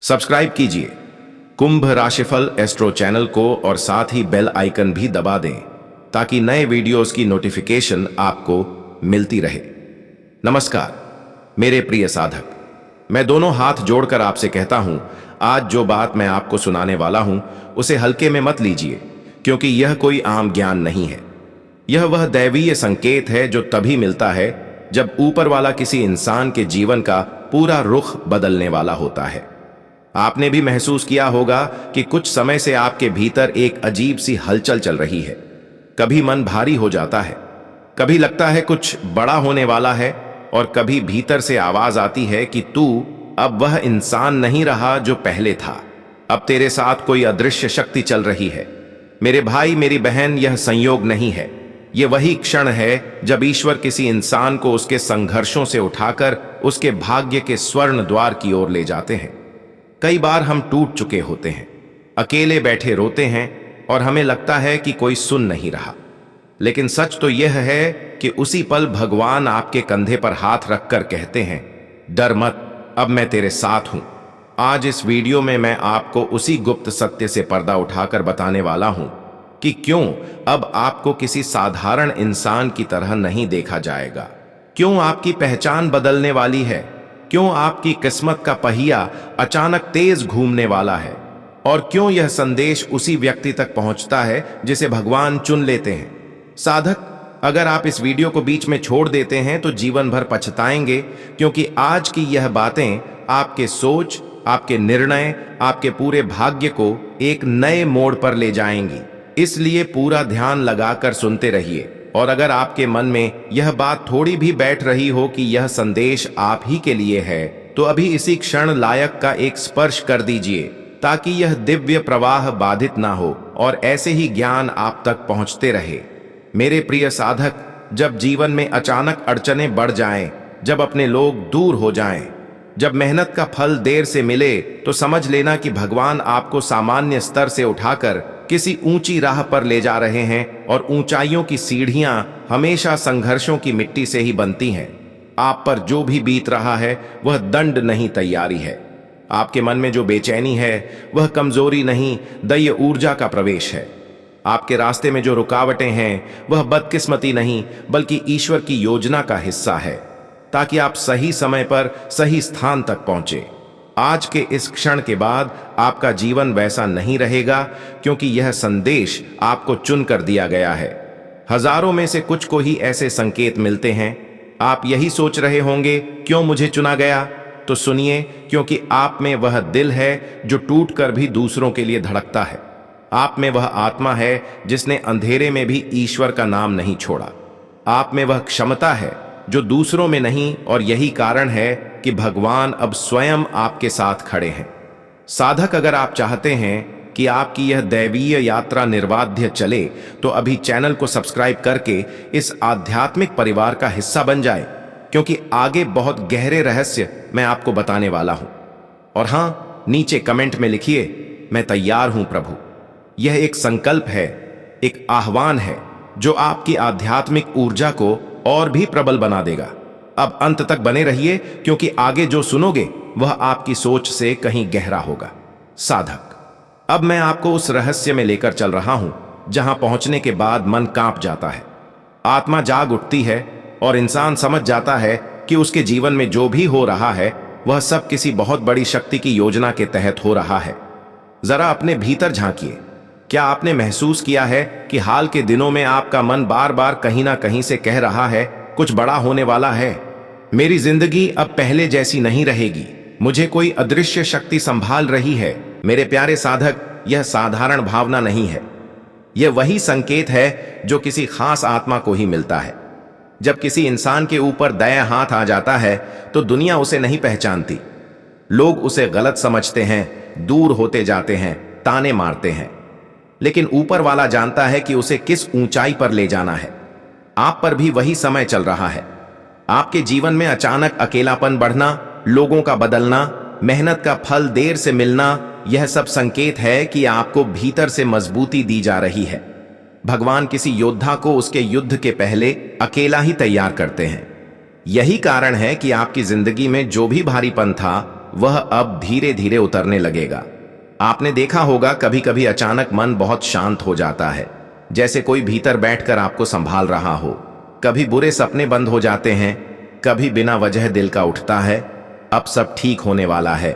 Subscribe कीजिए कुंभ राशिफल astro channel को और साथ ही बेल आइकन भी दबा दें ताकि नए वीडियोस की नोटिफिकेशन आपको मिलती रहे। नमस्कार मेरे प्रिय साधक, मैं दोनों हाथ जोड़कर आपसे कहता हूं, आज जो बात मैं आपको सुनाने वाला हूं उसे हल्के में मत लीजिए, क्योंकि यह कोई आम ज्ञान नहीं है। यह वह दैवीय संकेत है जो तभी मिलता है जब ऊपर वाला किसी इंसान के जीवन का पूरा रुख बदलने वाला होता है। आपने भी महसूस किया होगा कि कुछ समय से आपके भीतर एक अजीब सी हलचल चल रही है। कभी मन भारी हो जाता है, कभी लगता है कुछ बड़ा होने वाला है, और कभी भीतर से आवाज आती है कि तू अब वह इंसान नहीं रहा जो पहले था। अब तेरे साथ कोई अदृश्य शक्ति चल रही है। मेरे भाई मेरी बहन, यह संयोग नहीं है, ये वही क्षण है जब ईश्वर किसी इंसान को उसके संघर्षों से उठाकर उसके भाग्य के स्वर्ण द्वार की ओर ले जाते हैं। कई बार हम टूट चुके होते हैं, अकेले बैठे रोते हैं और हमें लगता है कि कोई सुन नहीं रहा, लेकिन सच तो यह है कि उसी पल भगवान आपके कंधे पर हाथ रखकर कहते हैं, डर मत, अब मैं तेरे साथ हूं। आज इस वीडियो में मैं आपको उसी गुप्त सत्य से पर्दा उठाकर बताने वाला हूं कि क्यों अब आपको किसी साधारण इंसान की तरह नहीं देखा जाएगा, क्यों आपकी पहचान बदलने वाली है, क्यों आपकी किस्मत का पहिया अचानक तेज घूमने वाला है, और क्यों यह संदेश उसी व्यक्ति तक पहुंचता है जिसे भगवान चुन लेते हैं। साधक, अगर आप इस वीडियो को बीच में छोड़ देते हैं तो जीवन भर पछताएंगे, क्योंकि आज की यह बातें आपके सोच, आपके निर्णय, आपके पूरे भाग्य को एक नए मोड़ पर ले जाएंगी। इसलिए पूरा ध्यान लगाकर सुनते रहिए, और अगर आपके मन में यह बात थोड़ी भी बैठ रही हो कि यह संदेश आप ही के लिए है, तो अभी इसी क्षण लायक का एक स्पर्श कर दीजिए, ताकि यह दिव्य प्रवाह बाधित ना हो और ऐसे ही ज्ञान आप तक पहुंचते रहे। मेरे प्रिय साधक, जब जीवन में अचानक अड़चनें बढ़ जाएं, जब अपने लोग दूर हो जाएं, जब मेहनत का फल देर से मिले, तो समझ लेना कि भगवान आपको सामान्य स्तर से उठाकर किसी ऊंची राह पर ले जा रहे हैं, और ऊंचाइयों की सीढ़ियां हमेशा संघर्षों की मिट्टी से ही बनती हैं। आप पर जो भी बीत रहा है वह दंड नहीं, तैयारी है। आपके मन में जो बेचैनी है वह कमजोरी नहीं, दैय ऊर्जा का प्रवेश है। आपके रास्ते में जो रुकावटें हैं वह बदकिस्मती नहीं, बल्कि ईश्वर की योजना का हिस्सा है, ताकि आप सही समय पर सही स्थान तक पहुंचे। आज के इस क्षण के बाद आपका जीवन वैसा नहीं रहेगा, क्योंकि यह संदेश आपको चुन कर दिया गया है। हजारों में से कुछ को ही ऐसे संकेत मिलते हैं। आप यही सोच रहे होंगे, क्यों मुझे चुना गया? तो सुनिए, क्योंकि आप में वह दिल है जो टूट कर भी दूसरों के लिए धड़कता है। आप में वह आत्मा है जिसने अंधेरे में भी ईश्वर का नाम नहीं छोड़ा। आप में वह क्षमता है जो दूसरों में नहीं, और यही कारण है कि भगवान अब स्वयं आपके साथ खड़े हैं। साधक, अगर आप चाहते हैं कि आपकी यह दैवीय यात्रा निर्बाध चले, तो अभी चैनल को सब्सक्राइब करके इस आध्यात्मिक परिवार का हिस्सा बन जाए, क्योंकि आगे बहुत गहरे रहस्य मैं आपको बताने वाला हूं। और हां, नीचे कमेंट में लिखिए, मैं तैयार हूं प्रभु। यह एक संकल्प है, एक आह्वान है जो आपकी आध्यात्मिक ऊर्जा को और भी प्रबल बना देगा। अब अंत तक बने रहिए, क्योंकि आगे जो सुनोगे वह आपकी सोच से कहीं गहरा होगा। साधक, अब मैं आपको उस रहस्य में लेकर चल रहा हूं जहां पहुंचने के बाद मन कांप जाता है, आत्मा जाग उठती है, और इंसान समझ जाता है कि उसके जीवन में जो भी हो रहा है वह सब किसी बहुत बड़ी शक्ति की योजना के तहत हो रहा है। जरा अपने भीतर झांकिए। क्या आपने महसूस किया है कि हाल के दिनों में आपका मन बार बार कहीं ना कहीं से कह रहा है, कुछ बड़ा होने वाला है, मेरी जिंदगी अब पहले जैसी नहीं रहेगी, मुझे कोई अदृश्य शक्ति संभाल रही है? मेरे प्यारे साधक, यह साधारण भावना नहीं है, यह वही संकेत है जो किसी खास आत्मा को ही मिलता है। जब किसी इंसान के ऊपर दया हाथ आ जाता है तो दुनिया उसे नहीं पहचानती। लोग उसे गलत समझते हैं, दूर होते जाते हैं, ताने मारते हैं, लेकिन ऊपर वाला जानता है कि उसे किस ऊंचाई पर ले जाना है। आप पर भी वही समय चल रहा है। आपके जीवन में अचानक अकेलापन बढ़ना, लोगों का बदलना, मेहनत का फल देर से मिलना, यह सब संकेत है कि आपको भीतर से मजबूती दी जा रही है। भगवान किसी योद्धा को उसके युद्ध के पहले अकेला ही तैयार करते हैं। यही कारण है कि आपकी जिंदगी में जो भी भारीपन था वह अब धीरे धीरे उतरने लगेगा। आपने देखा होगा कभी कभी अचानक मन बहुत शांत हो जाता है, जैसे कोई भीतर बैठकर आपको संभाल रहा हो। कभी बुरे सपने बंद हो जाते हैं, कभी बिना वजह दिल का उठता है अब सब ठीक होने वाला है।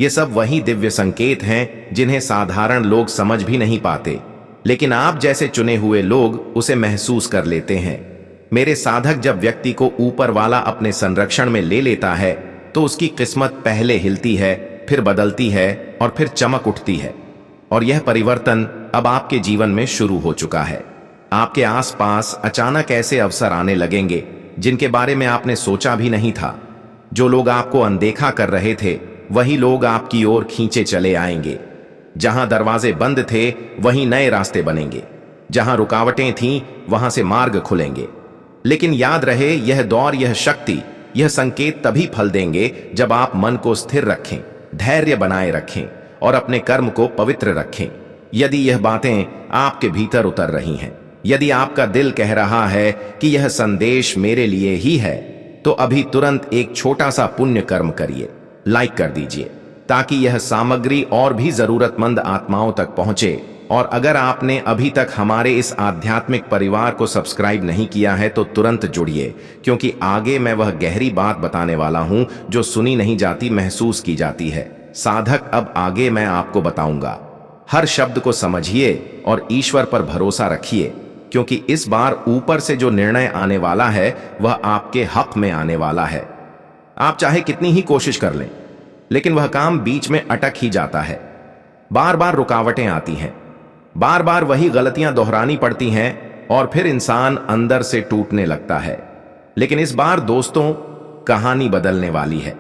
ये सब वही दिव्य संकेत हैं जिन्हें साधारण लोग समझ भी नहीं पाते, लेकिन आप जैसे चुने हुए लोग उसे महसूस कर लेते हैं। मेरे साधक, जब व्यक्ति को ऊपर वाला अपने संरक्षण में ले लेता है तो उसकी किस्मत पहले हिलती है, फिर बदलती है और फिर चमक उठती है। और यह परिवर्तन अब आपके जीवन में शुरू हो चुका है। आपके आसपास अचानक ऐसे अवसर आने लगेंगे जिनके बारे में आपने सोचा भी नहीं था। जो लोग आपको अनदेखा कर रहे थे वही लोग आपकी ओर खींचे चले आएंगे। जहां दरवाजे बंद थे वहीं नए रास्ते बनेंगे, जहां रुकावटें थीं वहां से मार्ग खुलेंगे। लेकिन याद रहे, यह दौर, यह शक्ति, यह संकेत तभी फल देंगे जब आप मन को स्थिर रखें, धैर्य बनाए रखें और अपने कर्म को पवित्र रखें। यदि यह बातें आपके भीतर उतर रही हैं, यदि आपका दिल कह रहा है कि यह संदेश मेरे लिए ही है, तो अभी तुरंत एक छोटा सा पुण्य कर्म करिए, लाइक कर दीजिए, ताकि यह सामग्री और भी जरूरतमंद आत्माओं तक पहुंचे। और अगर आपने अभी तक हमारे इस आध्यात्मिक परिवार को सब्सक्राइब नहीं किया है तो तुरंत जुड़िए, क्योंकि आगे मैं वह गहरी बात बताने वाला हूं जो सुनी नहीं जाती, महसूस की जाती है। साधक, अब आगे मैं आपको बताऊंगा। हर शब्द को समझिए और ईश्वर पर भरोसा रखिए, क्योंकि इस बार ऊपर से जो निर्णय आने वाला है वह आपके हक में आने वाला है। आप चाहे कितनी ही कोशिश कर लें, लेकिन वह काम बीच में अटक ही जाता है। बार बार रुकावटें आती हैं, बार बार वही गलतियां दोहरानी पड़ती हैं और फिर इंसान अंदर से टूटने लगता है। लेकिन इस बार दोस्तों, कहानी बदलने वाली है।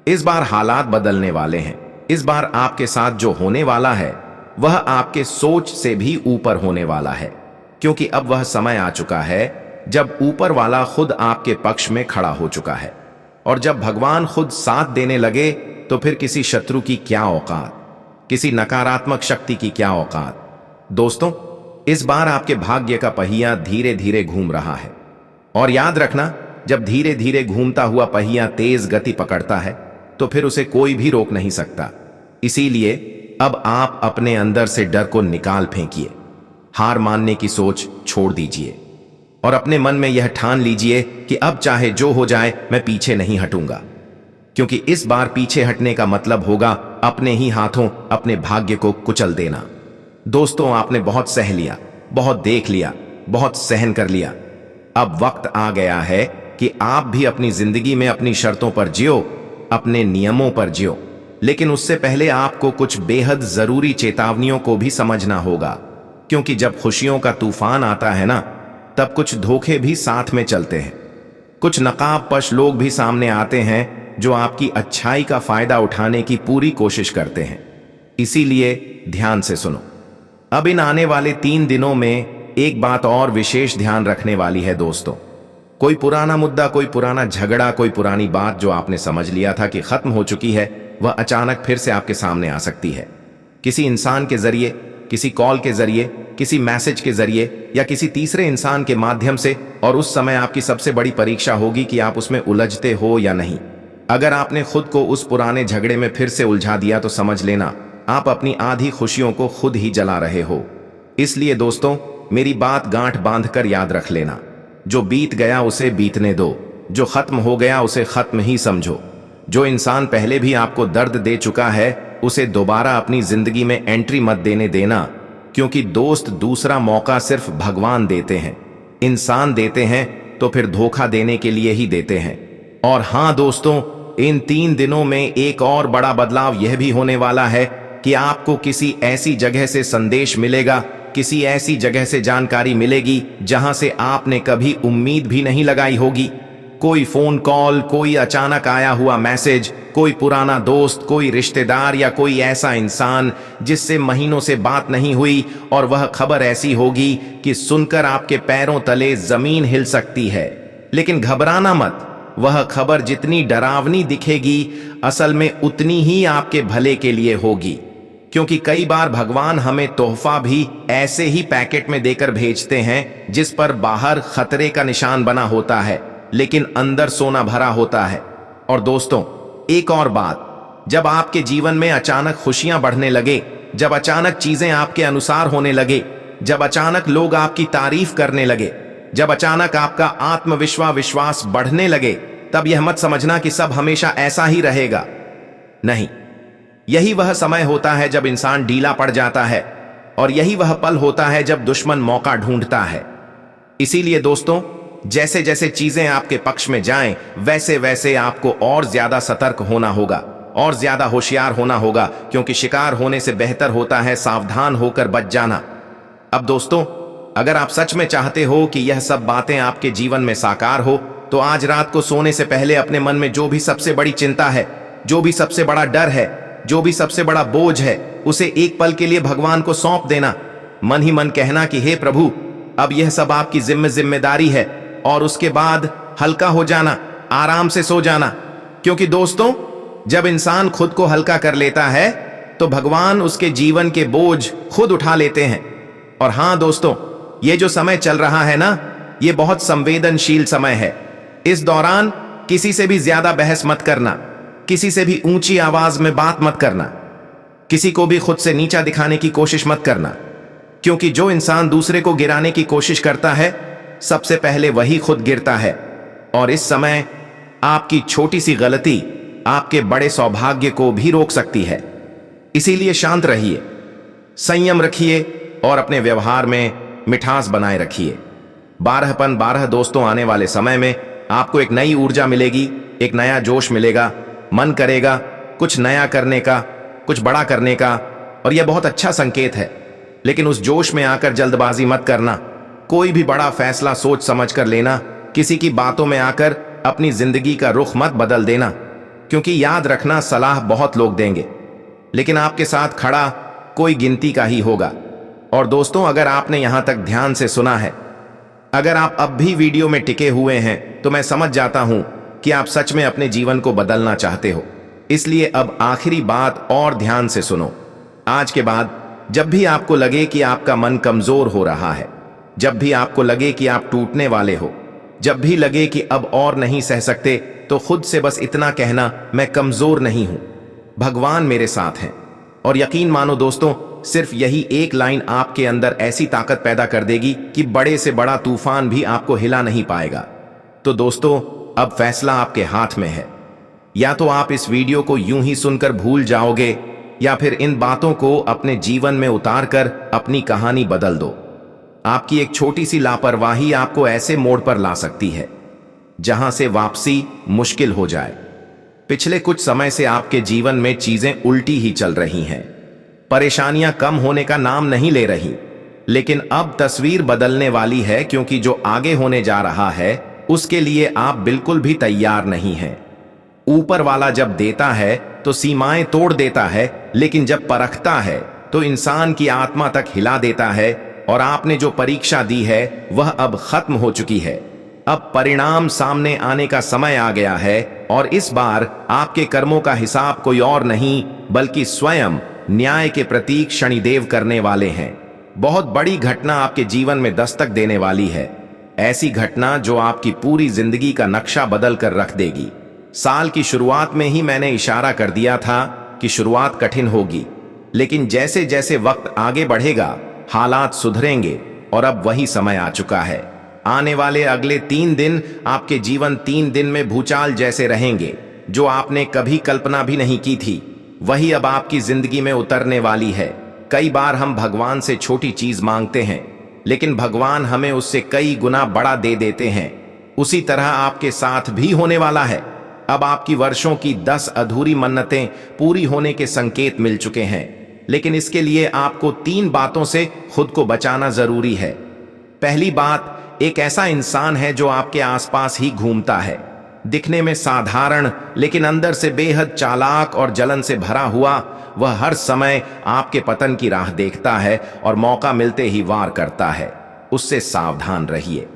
इस बार हालात बदलने वाले हैं। इस बार आपके साथ जो होने वाला है वह आपके सोच से भी ऊपर होने वाला है, क्योंकि अब वह समय आ चुका है जब ऊपर वाला खुद आपके पक्ष में खड़ा हो चुका है। और जब भगवान खुद साथ देने लगे तो फिर किसी शत्रु की क्या औकात, किसी नकारात्मक शक्ति की क्या औकात। दोस्तों, इस बार आपके भाग्य का पहिया धीरे धीरे घूम रहा है। और याद रखना, जब धीरे धीरे घूमता हुआ पहिया तेज गति पकड़ता है तो फिर उसे कोई भी रोक नहीं सकता। इसीलिए अब आप अपने अंदर से डर को निकाल फेंकिए, हार मानने की सोच छोड़ दीजिए और अपने मन में यह ठान लीजिए कि अब चाहे जो हो जाए मैं पीछे नहीं हटूंगा। क्योंकि इस बार पीछे हटने का मतलब होगा अपने ही हाथों अपने भाग्य को कुचल देना। दोस्तों, आपने बहुत सह लिया, बहुत देख लिया, बहुत सहन कर लिया। अब वक्त आ गया है कि आप भी अपनी जिंदगी में अपनी शर्तों पर जियो, अपने नियमों पर जियो। लेकिन उससे पहले आपको कुछ बेहद जरूरी चेतावनियों को भी समझना होगा, क्योंकि जब खुशियों का तूफान आता है ना, तब कुछ धोखे भी साथ में चलते हैं। कुछ नकाबपोश लोग भी सामने आते हैं जो आपकी अच्छाई का फायदा उठाने की पूरी कोशिश करते हैं। इसीलिए ध्यान से सुनो। अब इन आने वाले 3 दिनों में एक बात और विशेष ध्यान रखने वाली है दोस्तों। कोई पुराना मुद्दा, कोई पुराना झगड़ा, कोई पुरानी बात जो आपने समझ लिया था कि खत्म हो चुकी है, वह अचानक फिर से आपके सामने आ सकती है। किसी इंसान के जरिए, किसी कॉल के जरिए, किसी मैसेज के जरिए या किसी तीसरे इंसान के माध्यम से। और उस समय आपकी सबसे बड़ी परीक्षा होगी कि आप उसमें उलझते हो या नहीं। अगर आपने खुद को उस पुराने झगड़े में फिर से उलझा दिया तो समझ लेना आप अपनी आधी खुशियों को खुद ही जला रहे हो। इसलिए दोस्तों, मेरी बात गांठ बांधकर याद रख लेना। जो बीत गया उसे बीतने दो, जो खत्म हो गया उसे खत्म ही समझो। जो इंसान पहले भी आपको दर्द दे चुका है उसे दोबारा अपनी जिंदगी में एंट्री मत देने देना, क्योंकि दोस्त दूसरा मौका सिर्फ भगवान देते हैं। इंसान देते हैं तो फिर धोखा देने के लिए ही देते हैं। और हां दोस्तों, इन 3 दिनों में एक और बड़ा बदलाव यह भी होने वाला है कि आपको किसी ऐसी जगह से संदेश मिलेगा, किसी ऐसी जगह से जानकारी मिलेगी जहां से आपने कभी उम्मीद भी नहीं लगाई होगी। कोई फोन कॉल, कोई अचानक आया हुआ मैसेज, कोई पुराना दोस्त, कोई रिश्तेदार या कोई ऐसा इंसान जिससे महीनों से बात नहीं हुई, और वह खबर ऐसी होगी कि सुनकर आपके पैरों तले जमीन हिल सकती है। लेकिन घबराना मत, वह खबर जितनी डरावनी दिखेगी असल में उतनी ही आपके भले के लिए होगी। क्योंकि कई बार भगवान हमें तोहफा भी ऐसे ही पैकेट में देकर भेजते हैं जिस पर बाहर खतरे का निशान बना होता है लेकिन अंदर सोना भरा होता है। और दोस्तों, एक और बात, जब आपके जीवन में अचानक खुशियां बढ़ने लगे, जब अचानक चीजें आपके अनुसार होने लगे, जब अचानक लोग आपकी तारीफ करने लगे, जब अचानक आपका विश्वास बढ़ने लगे, तब यह मत समझना कि सब हमेशा ऐसा ही रहेगा। नहीं, यही वह समय होता है जब इंसान ढीला पड़ जाता है, और यही वह पल होता है जब दुश्मन मौका ढूंढता है। इसीलिए दोस्तों, जैसे जैसे चीजें आपके पक्ष में जाएं, वैसे वैसे आपको और ज्यादा सतर्क होना होगा और ज्यादा होशियार होना होगा, क्योंकि शिकार होने से बेहतर होता है सावधान होकर बच जाना। अब दोस्तों, अगर आप सच में चाहते हो कि यह सब बातें आपके जीवन में साकार हो, तो आज रात को सोने से पहले अपने मन में जो भी सबसे बड़ी चिंता है, जो भी सबसे बड़ा डर है, जो भी सबसे बड़ा बोझ है, उसे एक पल के लिए भगवान को सौंप देना। मन ही मन कहना कि हे प्रभु, अब यह सब आपकी जिम्मेदारी है, और उसके बाद हल्का हो जाना, आराम से सो जाना। क्योंकि दोस्तों, जब इंसान खुद को हल्का कर लेता है, तो भगवान उसके जीवन के बोझ खुद उठा लेते हैं। और हां दोस्तों, ये जो समय चल रहा है ना, ये बहुत संवेदनशील समय है। इस दौरान किसी से भी ज्यादा बहस मत करना, किसी से भी ऊंची आवाज में बात मत करना, किसी को भी खुद से नीचा दिखाने की कोशिश मत करना। क्योंकि जो इंसान दूसरे को गिराने की कोशिश करता है, सबसे पहले वही खुद गिरता है। और इस समय आपकी छोटी सी गलती आपके बड़े सौभाग्य को भी रोक सकती है। इसीलिए शांत रहिए, संयम रखिए और अपने व्यवहार में मिठास बनाए रखिए। 12 दोस्तों, आने वाले समय में आपको एक नई ऊर्जा मिलेगी, एक नया जोश मिलेगा, मन करेगा कुछ नया करने का, कुछ बड़ा करने का, और यह बहुत अच्छा संकेत है। लेकिन उस जोश में आकर जल्दबाजी मत करना, कोई भी बड़ा फैसला सोच समझ कर लेना, किसी की बातों में आकर अपनी जिंदगी का रुख मत बदल देना। क्योंकि याद रखना, सलाह बहुत लोग देंगे, लेकिन आपके साथ खड़ा कोई गिनती का ही होगा। और दोस्तों, अगर आपने यहां तक ध्यान से सुना है, अगर आप अब भी वीडियो में टिके हुए हैं, तो मैं समझ जाता हूं कि आप सच में अपने जीवन को बदलना चाहते हो। इसलिए अब आखिरी बात और ध्यान से सुनो। आज के बाद जब भी आपको लगे कि आपका मन कमजोर हो रहा है, जब भी आपको लगे कि आप टूटने वाले हो, जब भी लगे कि अब और नहीं सह सकते, तो खुद से बस इतना कहना, मैं कमजोर नहीं हूं, भगवान मेरे साथ हैं। और यकीन मानो दोस्तों, सिर्फ यही एक लाइन आपके अंदर ऐसी ताकत पैदा कर देगी कि बड़े से बड़ा तूफान भी आपको हिला नहीं पाएगा। तो दोस्तों, अब फैसला आपके हाथ में है। या तो आप इस वीडियो को यूं ही सुनकर भूल जाओगे, या फिर इन बातों को अपने जीवन में उतारकर अपनी कहानी बदल दो। आपकी एक छोटी सी लापरवाही आपको ऐसे मोड़ पर ला सकती है जहां से वापसी मुश्किल हो जाए। पिछले कुछ समय से आपके जीवन में चीजें उल्टी ही चल रही हैं, परेशानियां कम होने का नाम नहीं ले रही। लेकिन अब तस्वीर बदलने वाली है, क्योंकि जो आगे होने जा रहा है उसके लिए आप बिल्कुल भी तैयार नहीं हैं। ऊपर वाला जब देता है तो सीमाएं तोड़ देता है, लेकिन जब परखता है तो इंसान की आत्मा तक हिला देता है। और आपने जो परीक्षा दी है वह अब खत्म हो चुकी है। अब परिणाम सामने आने का समय आ गया है, और इस बार आपके कर्मों का हिसाब कोई और नहीं बल्कि स्वयं न्याय के प्रतीक शनिदेव करने वाले हैं। बहुत बड़ी घटना आपके जीवन में दस्तक देने वाली है, ऐसी घटना जो आपकी पूरी जिंदगी का नक्शा बदल कर रख देगी। साल की शुरुआत में ही मैंने इशारा कर दिया था कि शुरुआत कठिन होगी, लेकिन जैसे जैसे वक्त आगे बढ़ेगा हालात सुधरेंगे, और अब वही समय आ चुका है। आने वाले अगले 3 दिन आपके जीवन 3 दिन में भूचाल जैसे रहेंगे। जो आपने कभी कल्पना भी नहीं की थी, वही अब आपकी जिंदगी में उतरने वाली है। कई बार हम भगवान से छोटी चीज मांगते हैं, लेकिन भगवान हमें उससे कई गुना बड़ा दे देते हैं। उसी तरह आपके साथ भी होने वाला है। अब आपकी वर्षों की 10 अधूरी मन्नतें पूरी होने के संकेत मिल चुके हैं, लेकिन इसके लिए आपको 3 बातों से खुद को बचाना जरूरी है। पहली बात, एक ऐसा इंसान है जो आपके आसपास ही घूमता है, दिखने में साधारण लेकिन अंदर से बेहद चालाक और जलन से भरा हुआ। वह हर समय आपके पतन की राह देखता है और मौका मिलते ही वार करता है। उससे सावधान रहिए।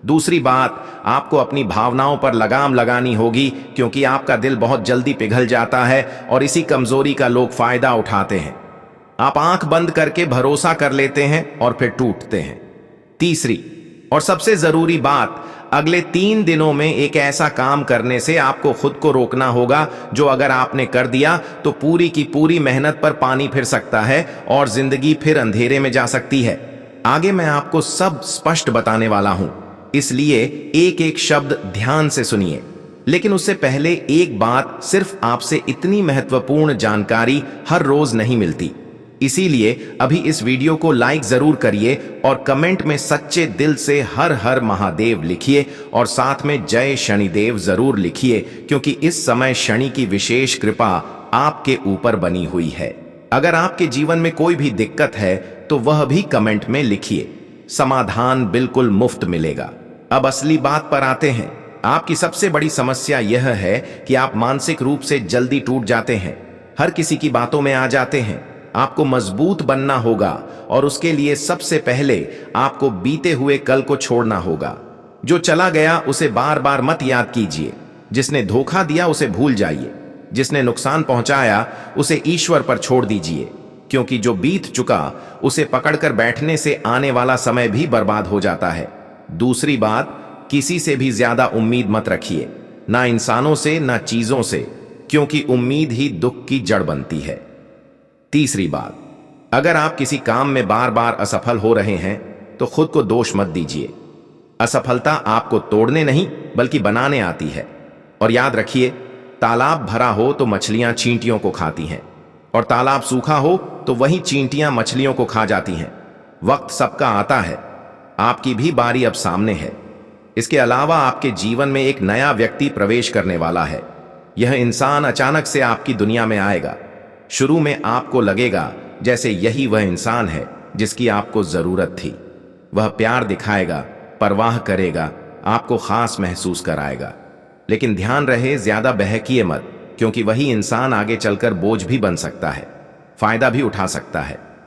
दूसरी बात, आपको अपनी भावनाओं पर लगाम लगानी होगी, क्योंकि आपका दिल बहुत जल्दी पिघल जाता है और इसी कमजोरी का लोग फायदा उठाते हैं। आप आंख बंद करके भरोसा कर लेते हैं और फिर टूटते हैं। तीसरी और सबसे जरूरी बात, अगले 3 दिनों में एक ऐसा काम करने से आपको खुद को रोकना होगा जो अगर आपने कर दिया तो पूरी की पूरी मेहनत पर पानी फिर सकता है और जिंदगी फिर अंधेरे में जा सकती है। आगे मैं आपको सब स्पष्ट बताने वाला हूं, इसलिए एक एक शब्द ध्यान से सुनिए। लेकिन उससे पहले एक बात, सिर्फ आपसे इतनी महत्वपूर्ण जानकारी हर रोज नहीं मिलती, इसीलिए अभी इस वीडियो को लाइक जरूर करिए और कमेंट में सच्चे दिल से हर हर महादेव लिखिए और साथ में जय शनिदेव जरूर लिखिए, क्योंकि इस समय शनि की विशेष कृपा आपके ऊपर बनी हुई है। अगर आपके जीवन में कोई भी दिक्कत है तो वह भी कमेंट में लिखिए, समाधान बिल्कुल मुफ्त मिलेगा। अब असली बात पर आते हैं। आपकी सबसे बड़ी समस्या यह है कि आप मानसिक रूप से जल्दी टूट जाते हैं, हर किसी की बातों में आ जाते हैं। आपको मजबूत बनना होगा और उसके लिए सबसे पहले आपको बीते हुए कल को छोड़ना होगा। जो चला गया उसे बार बार मत याद कीजिए, जिसने धोखा दिया उसे भूल जाइए, जिसने नुकसान पहुंचाया उसे ईश्वर पर छोड़ दीजिए, क्योंकि जो बीत चुका उसे पकड़कर बैठने से आने वाला समय भी बर्बाद हो जाता है। दूसरी बात, किसी से भी ज्यादा उम्मीद मत रखिए, ना इंसानों से ना चीजों से, क्योंकि उम्मीद ही दुख की जड़ बनती है। तीसरी बात, अगर आप किसी काम में बार बार असफल हो रहे हैं तो खुद को दोष मत दीजिए। असफलता आपको तोड़ने नहीं बल्कि बनाने आती है। और याद रखिए, तालाब भरा हो तो मछलियां चींटियों को खाती हैं, और तालाब सूखा हो तो वही चींटियां मछलियों को खा जाती हैं। वक्त सबका आता है, आपकी भी बारी अब सामने है। इसके अलावा आपके जीवन में एक नया व्यक्ति प्रवेश करने वाला है। यह इंसान अचानक से आपकी दुनिया में आएगा। शुरू में आपको लगेगा जैसे यही वह इंसान है जिसकी आपको जरूरत थी। वह प्यार दिखाएगा, परवाह करेगा, आपको खास महसूस कराएगा। लेकिन ध्यान रहे, ज्यादा बहकिए मत, क्योंकि वही इंसान आगे चलकर बोझ भी बन सकता है, फायदा भी उठा सकता है।